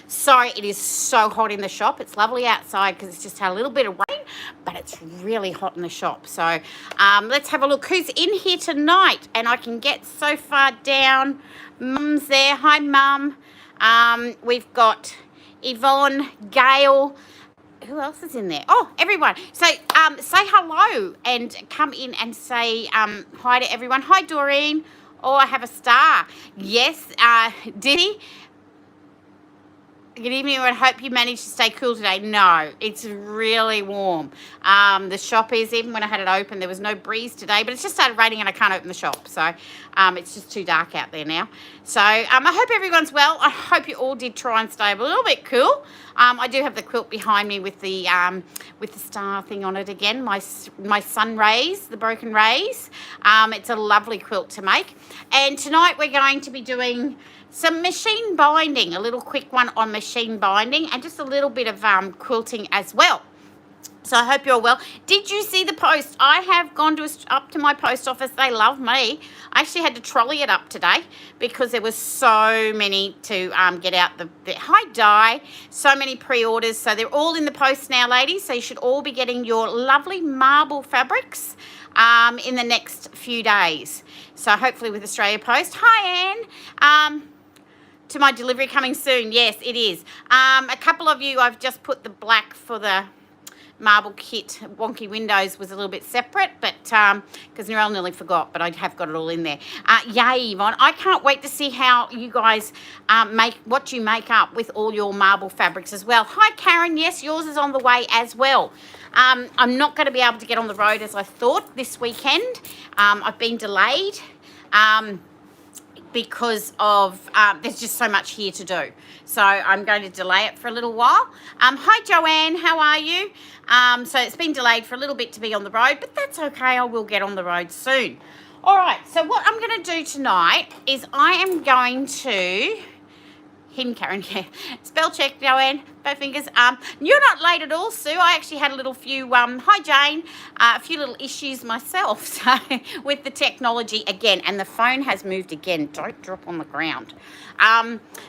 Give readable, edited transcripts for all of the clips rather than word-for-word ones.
Sorry, it is so hot in the shop. It's lovely outside because it's just had a little bit of rain, but it's really hot in the shop. So let's have a look who's in here tonight. And I can get so far down. Mum's there. Hi, Mum. We've got Yvonne, Gail. Who else is in there? Oh, everyone. So say hello and come in and say hi to everyone. Hi, Doreen. Oh, I have a star. Yes, Diddy. Good evening. I hope you managed to stay cool today. No, it's really warm. The shop is, even when I had it open, there was no breeze today, but it's just started raining and I can't open the shop. So it's just too dark out there now. So I hope everyone's well. I hope you all did try and stay a little bit cool. I do have the quilt behind me with the star thing on it again. My sun rays, the broken rays. It's a lovely quilt to make. And tonight we're going to be doing some machine binding, a little quick one on machine binding, and just a little bit of quilting as well. So I hope you're well. Did you see the post? I have gone up to my post office. They love me. I actually had to trolley it up today because there was so many to get out the hi Di, so many pre-orders. So they're all in the post now, ladies. So you should all be getting your lovely marble fabrics in the next few days. So hopefully with Australia Post. Hi, Anne. To my delivery coming soon. Yes, it is. A couple of you, I've just put the black for the marble kit. Wonky Windows was a little bit separate, but because Narelle nearly forgot, but I have got it all in there. Yay, Yvonne. I can't wait to see how you guys what you make up with all your marble fabrics as well. Hi, Karen. Yes, yours is on the way as well. I'm not going to be able to get on the road as I thought this weekend. I've been delayed. Because of there's just so much here to do, so I'm going to delay it for a little while. Hi Joanne, how are you? So it's been delayed for a little bit to be on the road, but that's okay. I will get on the road soon. All right, so what I'm going to do tonight is I am going to Karen, yeah. Spell check, Joanne, both fingers. You're not late at all, Sue. I actually had a few, hi Jane, a few little issues myself, so with the technology again, and the phone has moved again. Don't drop on the ground.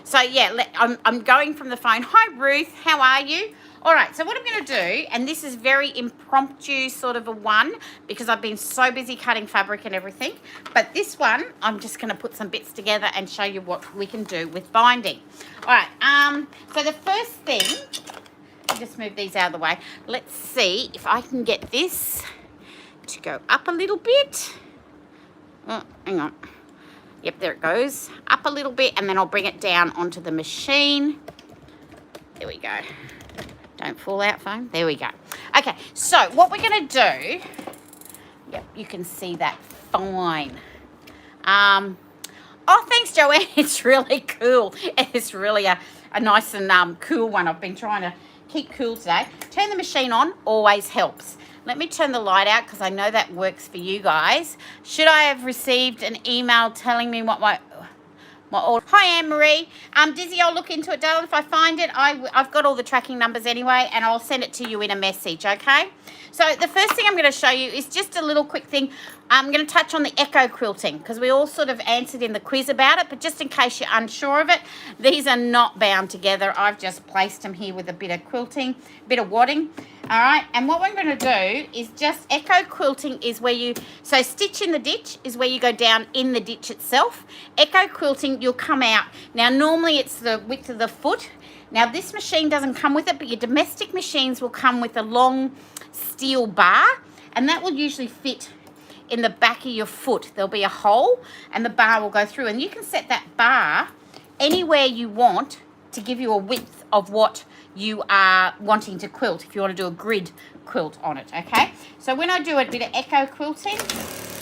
So yeah, I'm going from the phone. Hi Ruth, how are you? All right, so what I'm going to do, and this is very impromptu sort of a one because I've been so busy cutting fabric and everything, but this one, I'm just going to put some bits together and show you what we can do with binding. All right, so the first thing, I'll just move these out of the way. Let's see if I can get this to go up a little bit. Oh, hang on. Yep, there it goes. Up a little bit, and then I'll bring it down onto the machine. There we go. Don't fall out, phone. There we go. Okay, so what we're going to do, yep, you can see that fine. Oh, thanks, Joanne. It's really cool. It's really a nice and cool one. I've been trying to keep cool today. Turn the machine on always helps. Let me turn the light out because I know that works for you guys. Should I have received an email telling me what my order? Hi, Anne-Marie. Dizzy, I'll look into it, darling. If I find it, I've got all the tracking numbers anyway, and I'll send it to you in a message, okay? So the first thing I'm going to show you is just a little quick thing. I'm going to touch on the echo quilting because we all sort of answered in the quiz about it, but just in case you're unsure of it, these are not bound together. I've just placed them here with a bit of quilting, a bit of wadding. All right, and what we're going to do is just echo quilting is where you, so stitch in the ditch is where you go down in the ditch itself. Echo quilting, you'll come out. Now, normally it's the width of the foot. Now, this machine doesn't come with it, but your domestic machines will come with a long steel bar, and that will usually fit in the back of your foot. There'll be a hole, and the bar will go through, and you can set that bar anywhere you want to give you a width of what you are wanting to quilt, if you want to do a grid quilt on it, okay? So when I do a bit of echo quilting,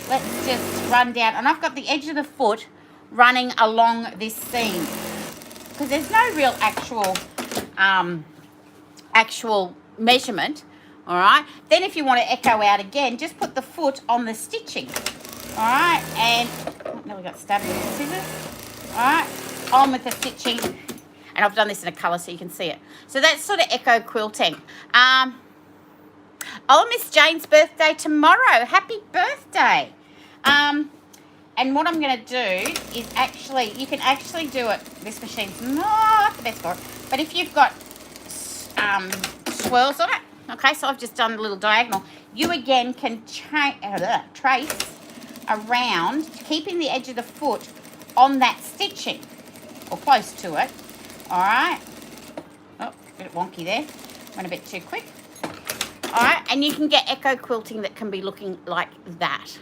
let's just run down, and I've got the edge of the foot running along this seam because there's no real actual measurement, all right? Then if you want to echo out again, just put the foot on the stitching, all right? And, oh, now we got stabbed with the scissors, all right? On with the stitching. And I've done this in a colour so you can see it. So that's sort of echo quilting. Oh, Miss Jane's birthday tomorrow. Happy birthday. And And what I'm going to do is actually, you can actually do it. This machine's not the best for it. But if you've got swirls on it, okay, so I've just done a little diagonal, you again can trace around, keeping the edge of the foot on that stitching, or close to it. All right. Oh, a bit wonky there. Went a bit too quick. All right, and you can get echo quilting that can be looking like that.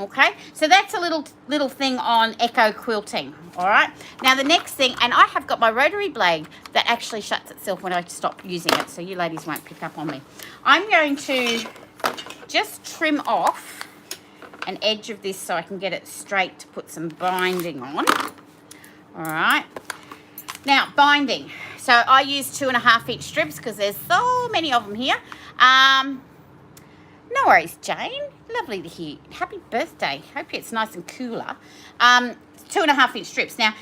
Okay, so that's a little thing on echo quilting. All right, now the next thing, and I have got my rotary blade that actually shuts itself when I stop using it, so you ladies won't pick up on me. I'm going to just trim off an edge of this so I can get it straight to put some binding on. All right, now binding. So I use 2.5 inch strips because there's so many of them here. No worries, Jane. Lovely to hear. Happy birthday. Hope it's nice and cooler. 2.5 inch strips. Now,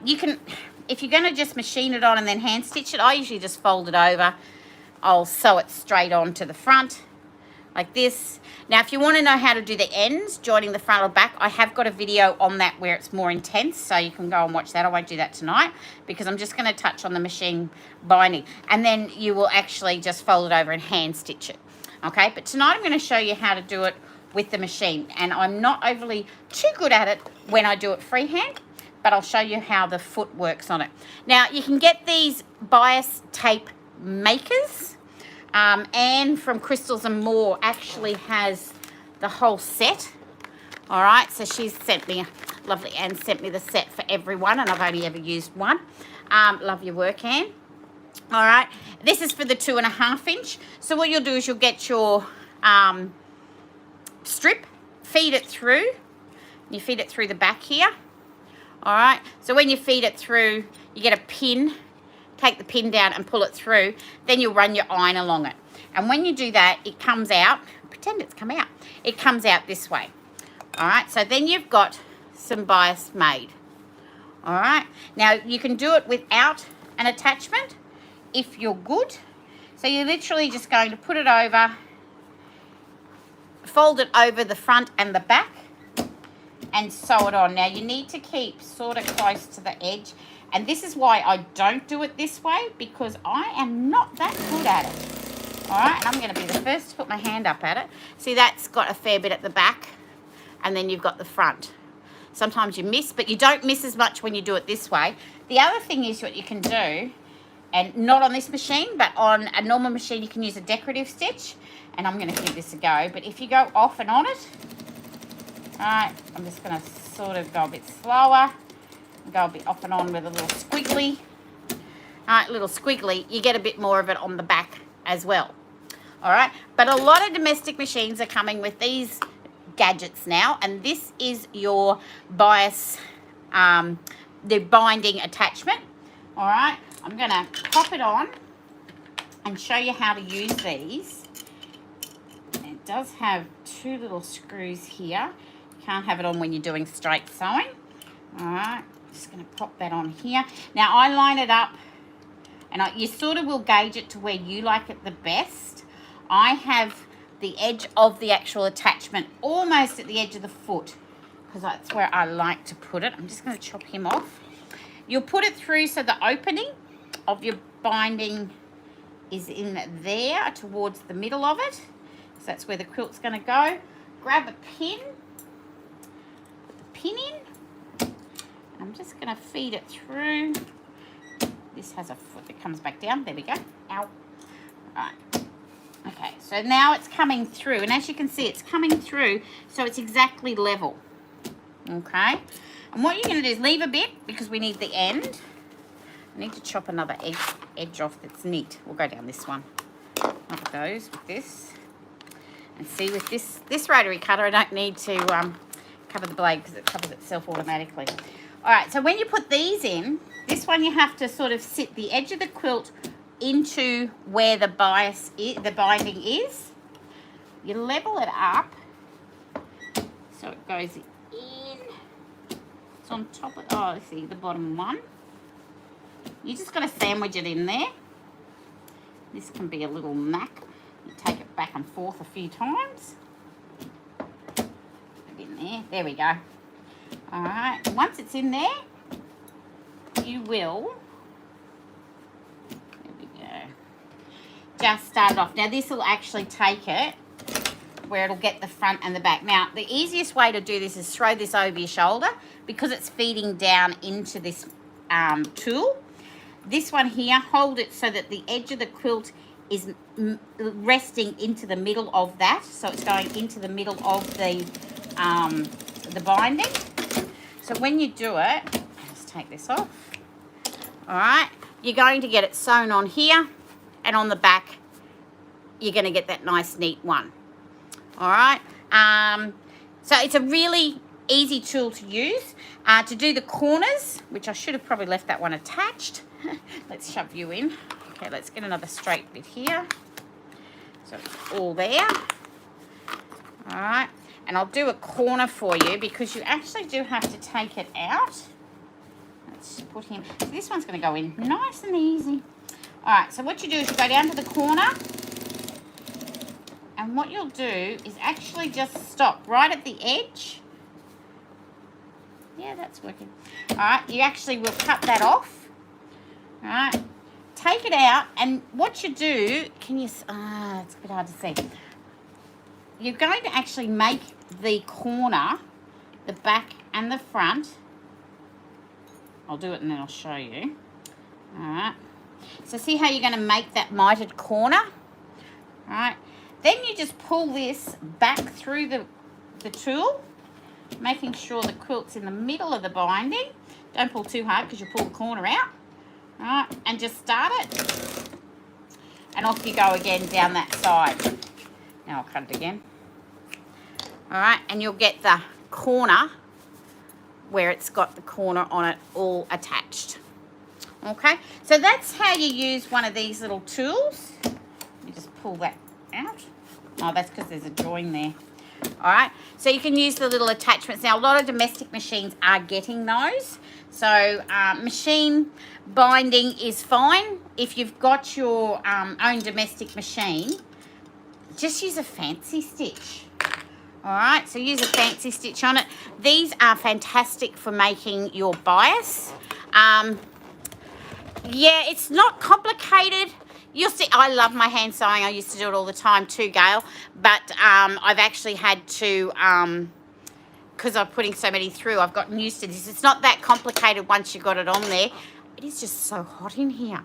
you can, if you're going to just machine it on and then hand stitch it, I usually just fold it over. I'll sew it straight on to the front like this. Now, if you want to know how to do the ends, joining the front or back, I have got a video on that where it's more intense, so you can go and watch that. I won't do that tonight because I'm just going to touch on the machine binding, and then you will actually just fold it over and hand stitch it. Okay, but tonight I'm going to show you how to do it with the machine, and I'm not overly too good at it when I do it freehand, but I'll show you how the foot works on it. Now, you can get these bias tape makers. Anne from Crystals and More actually has the whole set. All right, so she's sent me, lovely Anne sent me the set for everyone, and I've only ever used one. Love your work, Anne. All right, this is for the 2.5 inch. So what you'll do is you'll get your strip, feed it through. You feed it through the back here. All right, so when you feed it through, you get a pin. Take the pin down and pull it through. Then you'll run your iron along it. And when you do that, it comes out. Pretend it's come out. It comes out this way. All right, so then you've got some bias made. All right, now you can do it without an attachment if you're good. So you're literally just going to put it over, fold it over the front and the back, and sew it on. Now you need to keep sort of close to the edge, and this is why I don't do it this way, because I am not that good at it. All right, and I'm going to be the first to put my hand up at it. See, that's got a fair bit at the back, and then you've got the front. Sometimes you miss, but you don't miss as much when you do it this way. The other thing is what you can do, and not on this machine, but on a normal machine, you can use a decorative stitch. And I'm going to give this a go. But if you go off and on it, all right, I'm just going to sort of go a bit slower. Go a bit off and on with a little squiggly. All right, little squiggly. You get a bit more of it on the back as well. All right, but a lot of domestic machines are coming with these gadgets now. And this is your bias, the binding attachment. All right. I'm going to pop it on and show you how to use these. It does have 2 little screws here. You can't have it on when you're doing straight sewing. All right, just going to pop that on here. Now, I line it up, and you sort of will gauge it to where you like it the best. I have the edge of the actual attachment almost at the edge of the foot, because that's where I like to put it. I'm just going to chop him off. You'll put it through so the opening of your binding is in there towards the middle of it. So that's where the quilt's going to go. Grab a pin, put the pin in, and I'm just going to feed it through. This has a foot that comes back down. There we go. Ow. All right. Okay, so now it's coming through, and as you can see, it's coming through, so it's exactly level. Okay, and what you're going to do is leave a bit because we need the end. I need to chop another edge off that's neat. We'll go down this one. Look at those with this. And see, with this rotary cutter, I don't need to cover the blade because it covers itself automatically. All right, so when you put these in, this one you have to sort of sit the edge of the quilt into where the bias is, the binding is. You level it up so it goes in. It's on top of, oh, see the bottom one. You just got to sandwich it in there. This can be a little knack. You take it back and forth a few times. Put it in Yeah, there we go. All right, once it's in there, you will, there we go, just start it off. Now this will actually take it where it'll get the front and the back. Now the easiest way to do this is throw this over your shoulder because it's feeding down into this tool. This one here, hold it so that the edge of the quilt is resting into the middle of that, so it's going into the middle of the binding. So when you do it, let's take this off. All right, you're going to get it sewn on here, and on the back you're going to get that nice neat one. All right, so it's a really easy tool to use to do the corners, which I should have probably left that one attached. Let's shove you in. Okay, let's get another straight bit here. So it's all there. All right, and I'll do a corner for you because you actually do have to take it out. Let's put him, so this one's going to go in nice and easy. All right, so what you do is you go down to the corner, and what you'll do is actually just stop right at the edge. Yeah, that's working. All right, you actually will cut that off. All right, take it out, and what you do, can you, it's a bit hard to see. You're going to actually make the corner, the back and the front. I'll do it and then I'll show you. All right, so see how you're going to make that mitered corner? All right, then you just pull this back through the tool, making sure the quilt's in the middle of the binding. Don't pull too hard because you'll pull the corner out. All right, and just start it. And off you go again down that side. Now I'll cut it again. All right, and you'll get the corner where it's got the corner on it all attached. Okay, so that's how you use one of these little tools. You just pull that out. Oh, that's because there's a join there. All right, so you can use the little attachments. Now, a lot of domestic machines are getting those. So machine binding is fine. If you've got your own domestic machine, just use a fancy stitch. All right, so use a fancy stitch on it. These are fantastic for making your bias. Yeah, it's not complicated. You'll see, I love my hand sewing. I used to do it all the time too, Gail. But I've actually had to, because I'm putting so many through, I've gotten used to this. It's not that complicated once you've got it on there. It is just so hot in here.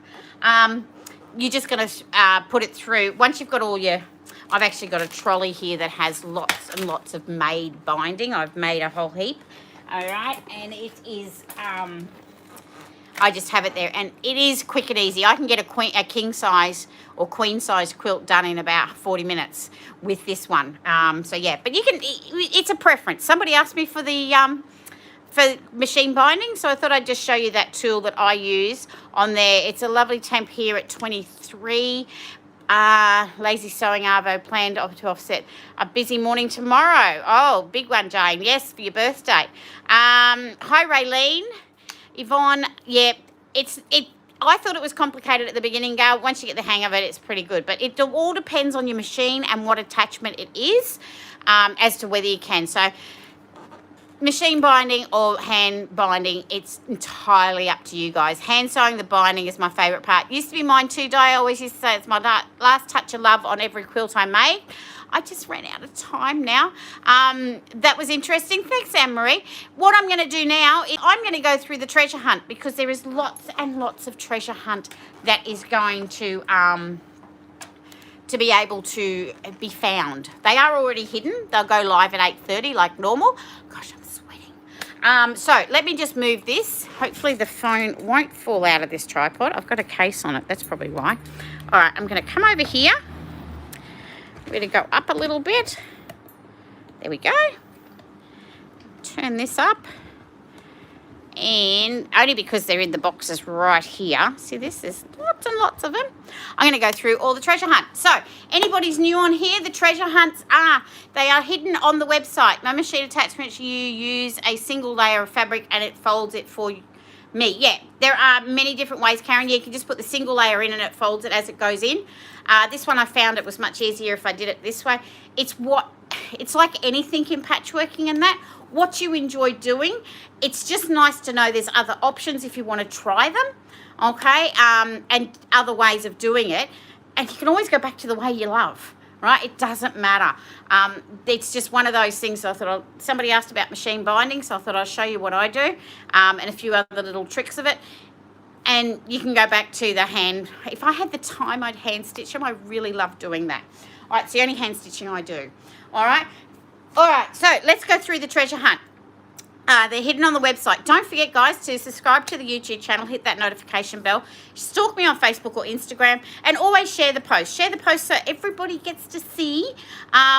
You're just going to put it through. Once you've got all your, I've actually got a trolley here that has lots and lots of made binding. I've made a whole heap. All right, and it is... I just have it there, and it is quick and easy. I can get a king size or queen size quilt done in about 40 minutes with this one. So yeah, but you can. It's a preference. Somebody asked me for the for machine binding, so I thought I'd just show you that tool that I use on there. It's a lovely temp here at 23. Lazy sewing arvo planned to offset a busy morning tomorrow. Oh, big one, Jane. Yes, for your birthday. Hi, Raylene. Yvonne, yeah, I thought it was complicated at the beginning, Gail. Once you get the hang of it, it's pretty good. But it all depends on your machine and what attachment it is as to whether you can. So machine binding or hand binding, it's entirely up to you guys. Hand sewing the binding is my favourite part. Used to be mine too, Di. I always used to say it's my last touch of love on every quilt I made. I just ran out of time now. That was interesting. Thanks, Anne-Marie. What I'm going to do now is I'm going to go through the treasure hunt because there is lots and lots of treasure hunt that is going to be able to be found. They are already hidden. They'll go live at 8:30 like normal. Gosh, I'm sweating. So let me just move this. Hopefully the phone won't fall out of this tripod. I've got a case on it. That's probably why. All right, I'm going to come over here. We're going to go up a little bit. There we go. Turn this up. And only because they're in the boxes right here. See this? There's lots and lots of them. I'm going to go through all the treasure hunts. So, anybody's new on here, the treasure hunts they are hidden on the website. My machine attachments, you use a single layer of fabric and it folds it for me. Yeah, there are many different ways, Karen. You can just put the single layer in and it folds it as it goes in. This one I found it was much easier if I did it this way. It's what it's like anything in patchworking and that, what you enjoy doing. It's just nice to know there's other options if you want to try them, okay, and other ways of doing it. And you can always go back to the way you love, right? It doesn't matter. It's just one of those things. I thought somebody asked about machine binding, so I thought I'll show you what I do, and a few other little tricks of it. And you can go back to the hand. If I had the time, I'd hand stitch them. I really love doing that. All right, it's the only hand stitching I do. All right, so let's go through the treasure hunt. They're hidden on the website. Don't forget, guys, to subscribe to the YouTube channel, hit that notification bell, stalk me on Facebook or Instagram, and always share the post. Share the post so everybody gets to see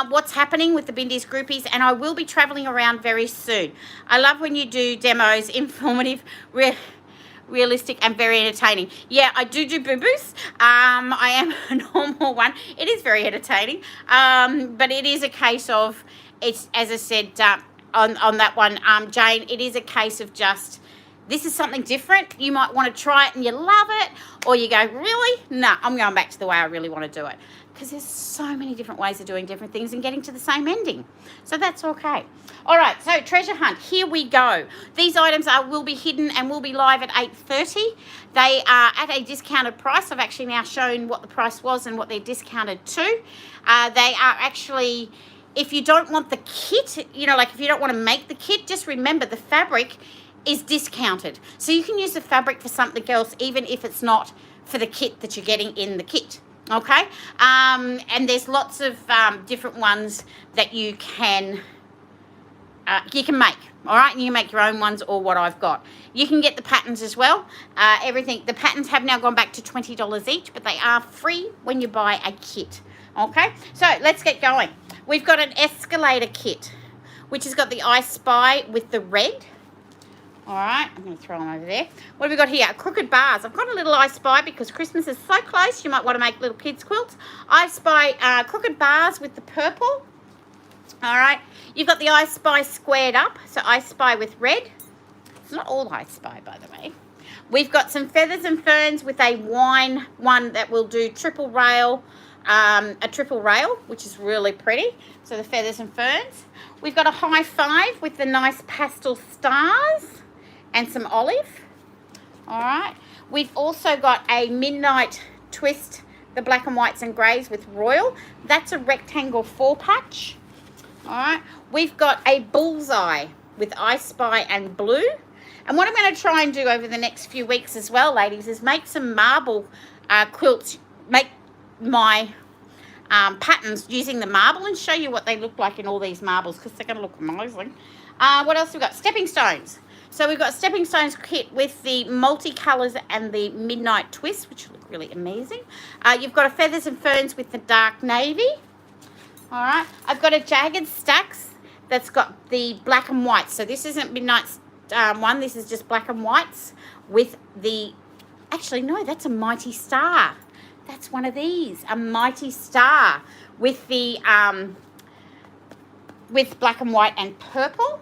what's happening with the Bindies groupies, and I will be traveling around very soon. I love when you do demos, informative, realistic, and very entertaining. Yeah, I do boo-boos. I am a normal one. It is very entertaining, but it is a case of, it's, as I said, on that one, Jane, it is a case of just, this is something different. You might want to try it and you love it, or you go, really? No, I'm going back to the way I really want to do it. Because there's so many different ways of doing different things and getting to the same ending. So that's okay. All right, so treasure hunt, here we go. These items will be hidden and will be live at 8:30. They are at a discounted price. I've actually now shown what the price was and what they're discounted to. They are actually, if you don't want the kit, you know, like if you don't want to make the kit, just remember the fabric is discounted. So you can use the fabric for something else, even if it's not for the kit that you're getting in the kit. Okay, and there's lots of different ones that you can make. All right, and you can make your own ones or what I've got. You can get the patterns as well. Everything, the patterns have now gone back to $20 each, but they are free when you buy a kit. Okay, so let's get going. We've got an escalator kit, which has got the I Spy with the red. All right, I'm going to throw them over there. What have we got here? Crooked bars. I've got a little I Spy because Christmas is so close. You might want to make little kids' quilts. I Spy crooked bars with the purple. All right, you've got the I Spy squared up, so I Spy with red. It's not all I Spy, by the way. We've got some feathers and ferns with a wine one that will do triple rail, a triple rail, which is really pretty. So the feathers and ferns. We've got a high five with the nice pastel stars and some olive. All right, we've also got a midnight twist, the black and whites and greys with royal. That's a rectangle 4-patch. All right, we've got a bullseye with I Spy and blue. And what I'm going to try and do over the next few weeks as well, ladies, is make some marble quilts, make my patterns using the marble and show you what they look like in all these marbles, because they're going to look amazing. What else have we got? Stepping stones. So we've got stepping stones kit with the multicolours and the midnight twist, which look really amazing. You've got a feathers and ferns with the dark navy. All right, I've got a jagged stacks that's got the black and white. So this isn't midnight's one. This is just black and whites with the. Actually, no, that's a mighty star. That's one of these, a mighty star with the with black and white and purple.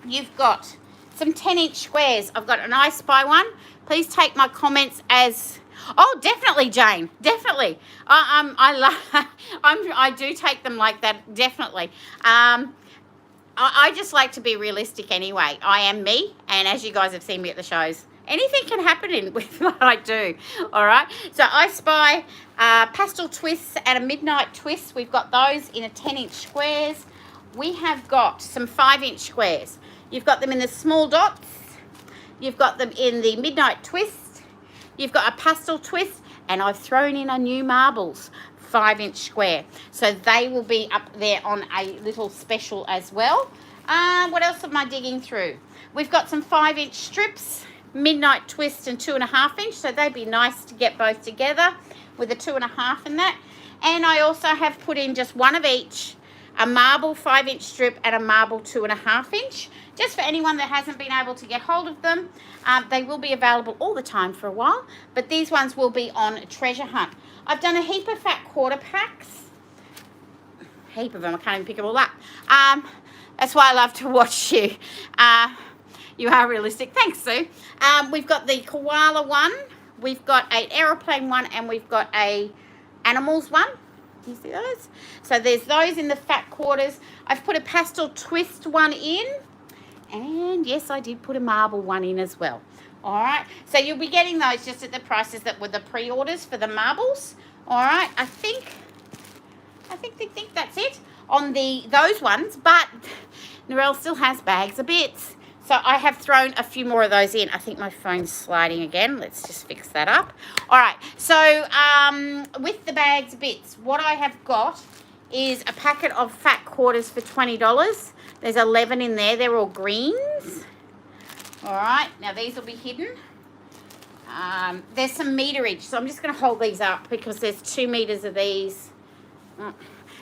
You've got some 10-inch squares. I've got an I Spy one. Please take my comments as, oh, definitely, Jane, definitely. I do take them like that, definitely. I just like to be realistic anyway. I am me, and as you guys have seen me at the shows, anything can happen with what I do. All right, so I Spy pastel twists and a midnight twist. We've got those in a 10-inch squares. We have got some 5-inch squares. You've got them in the small dots. You've got them in the midnight twist. You've got a pastel twist, and I've thrown in a new marbles 5-inch square. So they will be up there on a little special as well. What else am I digging through? We've got some 5-inch strips, midnight twist and 2.5-inch. So they'd be nice to get both together with a 2.5 in that. And I also have put in just one of each, a marble 5-inch strip and a marble 2.5-inch. Just for anyone that hasn't been able to get hold of them, they will be available all the time for a while, but these ones will be on Treasure Hunt. I've done a heap of fat quarter packs. Heap of them, I can't even pick them all up. That's why I love to watch you. You are realistic. Thanks, Sue. We've got the koala one, we've got an aeroplane one, and we've got a animals one. You see those? So there's those in the fat quarters. I've put a pastel twist one in. And yes, I did put a marble one in as well. All right. So you'll be getting those just at the prices that were the pre-orders for the marbles. All right. I think that's it on those ones. But Narelle still has bags of bits. So I have thrown a few more of those in. I think my phone's sliding again. Let's just fix that up. All right. So with the bags of bits, what I have got is a packet of fat quarters for $20. There's 11 in there. They're all greens. All right. Now these will be hidden. There's some meterage. So I'm just going to hold these up because there's 2 meters of these.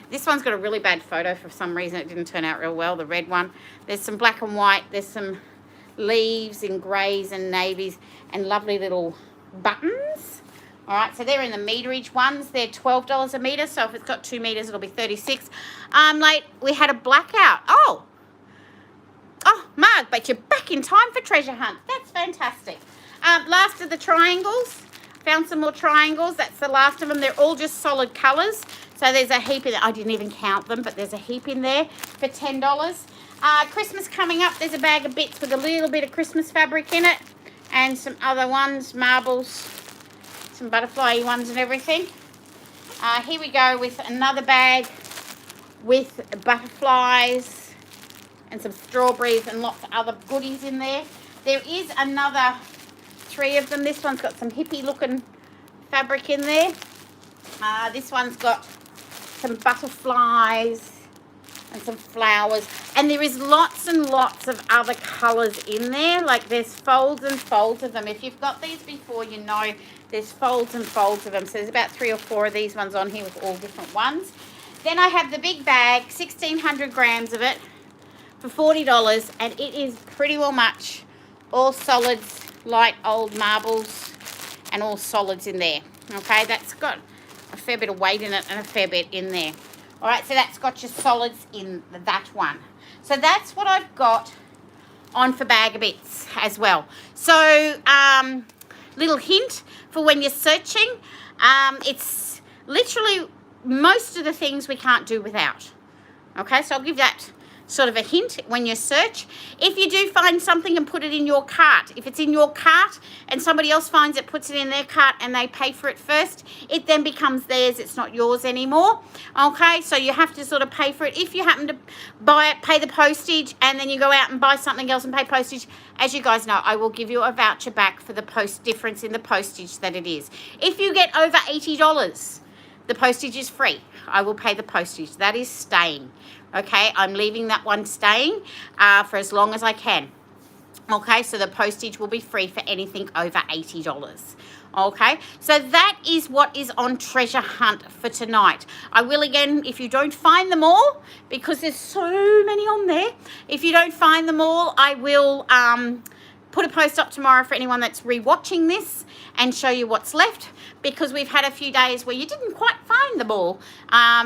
This one's got a really bad photo for some reason. It didn't turn out real well, the red one. There's some black and white. There's some leaves in greys and navies and lovely little buttons. All right, so they're in the meterage ones. They're $12 a meter. So if it's got 2 meters, it'll be $36. Late, we had a blackout. Oh, Mark, but you're back in time for treasure hunt. That's fantastic. Last of the triangles. Found some more triangles. That's the last of them. They're all just solid colours. So there's a heap in there. I didn't even count them, but there's a heap in there for $10. Christmas coming up. There's a bag of bits with a little bit of Christmas fabric in it. And some other ones, marbles, some butterfly ones and everything. Here we go with another bag with butterflies and some strawberries and lots of other goodies in there. There is another 3 of them. This one's got some hippie looking fabric in there. This one's got some butterflies and some flowers. And there is lots and lots of other colours in there. Like there's folds and folds of them. If you've got these before, you know there's folds and folds of them. So there's about 3 or 4 of these ones on here with all different ones. Then I have the big bag, 1,600 grams of it for $40. And it is pretty well much all solids, light old marbles and all solids in there. Okay, that's got a fair bit of weight in it and a fair bit in there. All right, so that's got your solids in that one. So that's what I've got on for bag of bits as well. So little hint for when you're searching, it's literally most of the things we can't do without. Okay, so I'll give that sort of a hint when you search. If you do find something and put it in your cart, if it's in your cart and somebody else finds it, puts it in their cart and they pay for it first, it then becomes theirs. It's not yours anymore. Okay, so you have to sort of pay for it. If you happen to buy it, pay the postage, and then you go out and buy something else and pay postage, as you guys know, I will give you a voucher back for the difference in the postage that it is. If you get over $80, the postage is free. I will pay the postage. That is staying. Okay, I'm leaving that one staying for as long as I can. Okay, so the postage will be free for anything over $80. Okay, so that is what is on Treasure Hunt for tonight. I will again, if you don't find them all, because there's so many on there, if you don't find them all, I will put a post up tomorrow for anyone that's rewatching this and show you what's left, because we've had a few days where you didn't quite find them all.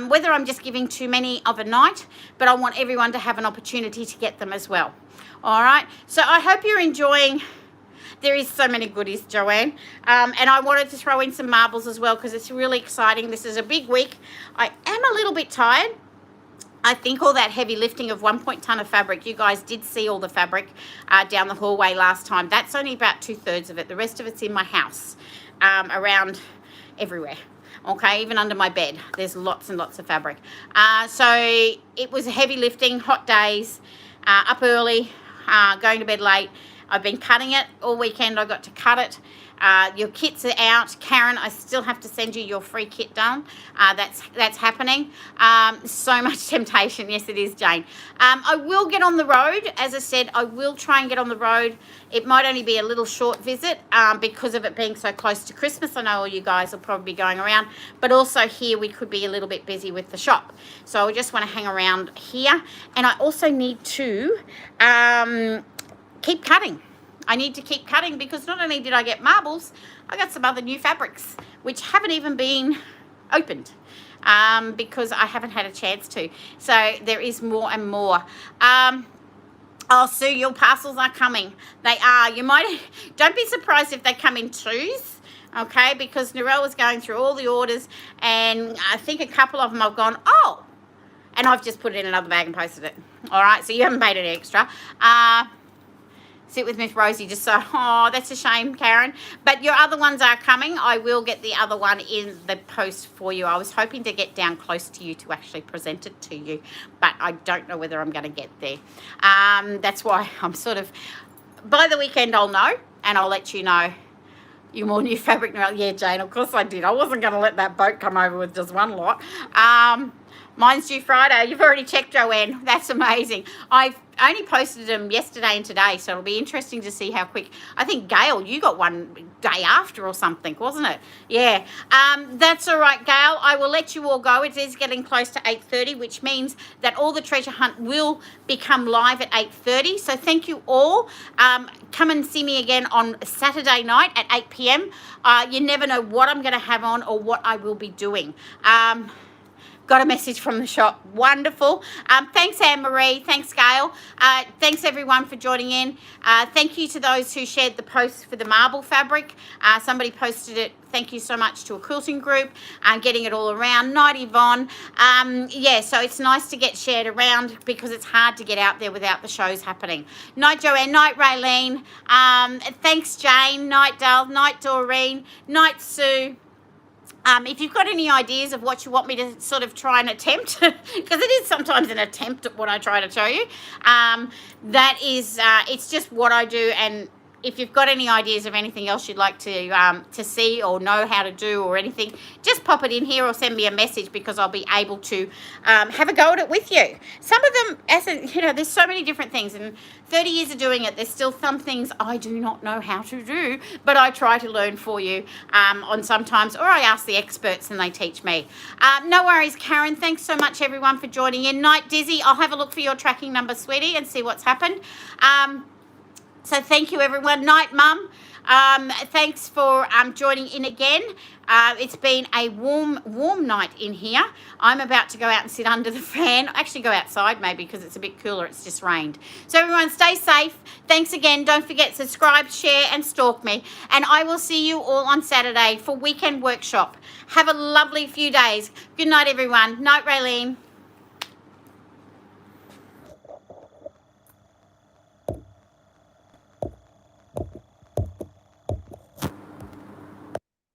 Whether I'm just giving too many of a night, but I want everyone to have an opportunity to get them as well. All right, so I hope you're enjoying. There is so many goodies, Joanne. And I wanted to throw in some marbles as well because it's really exciting. This is a big week. I am a little bit tired. I think all that heavy lifting of 1 ton of fabric, you guys did see all the fabric down the hallway last time. That's only about 2/3 of it. The rest of it's in my house, around everywhere. Okay, even under my bed, there's lots and lots of fabric. So it was a heavy lifting, hot days, up early, going to bed late. I've been cutting it all weekend. I got to cut it. Your kits are out. Karen, I still have to send you your free kit done. That's happening. So much temptation. Yes, it is, Jane. I will get on the road. As I said, I will try and get on the road. It might only be a little short visit because of it being so close to Christmas. I know all you guys will probably be going around, but also here we could be a little bit busy with the shop. So I just want to hang around here. And I also need to keep cutting. I need to keep cutting because not only did I get marbles, I got some other new fabrics which haven't even been opened because I haven't had a chance to. So there is more and more. Oh, Sue, your parcels are coming. They are. You might, don't be surprised if they come in twos. okay, because Narelle was going through all the orders, and I think a couple of them I've gone, oh, and I've just put it in another bag and posted it. All right, so you haven't paid it extra. Sit with Miss Rosie just so, oh, that's a shame, Karen. But your other ones are coming. I will get the other one in the post for you. I was hoping to get down close to you to actually present it to you, but I don't know whether I'm going to get there. That's why I'm sort of, by the weekend I'll know, and I'll let you know. You more new fabric. Yeah, Jane, of course I did. I wasn't going to let that boat come over with just one lot. Mine's due Friday. You've already checked, Joanne. That's amazing. I've only posted them yesterday and today, so it'll be interesting to see how quick. I think, Gail, you got one day after or something, wasn't it? Yeah. That's all right, Gail. I will let you all go. It is getting close to 8:30, which means that all the treasure hunt will become live at 8:30. So thank you all. Come and see me again on Saturday night at 8 p.m. You never know what I'm going to have on or what I will be doing. Got a message from the shop. Wonderful. Thanks, Anne-Marie. Thanks, Gail. Thanks, everyone, for joining in. Thank you to those who shared the post for the marble fabric. Somebody posted it. Thank you so much to a quilting group. Getting it all around. Night, Yvonne. Yeah, so it's nice to get shared around because it's hard to get out there without the shows happening. Night, Joanne. Night, Raylene. Thanks, Jane. Night, Dale. Night, Doreen. Night, Sue. If you've got any ideas of what you want me to sort of try and attempt, because it is sometimes an attempt at what I try to show you, that is, it's just what I do. And if you've got any ideas of anything else you'd like to see or know how to do or anything, just pop it in here or send me a message because I'll be able to have a go at it with you. Some of them, there's so many different things, and 30 years of doing it, there's still some things I do not know how to do, but I try to learn for you on sometimes, or I ask the experts and they teach me. No worries, Karen. Thanks so much, everyone, for joining in. Night, Dizzy. I'll have a look for your tracking number, sweetie, and see what's happened. So thank you, everyone. Night, Mum. Thanks for joining in again. It's been a warm night in here. I'm about to go out and sit under the fan. Actually go outside maybe because it's a bit cooler. It's just rained. So everyone stay safe. Thanks again. Don't forget, subscribe, share and stalk me. And I will see you all on Saturday for Weekend Workshop. Have a lovely few days. Good night, everyone. Night, Raylene.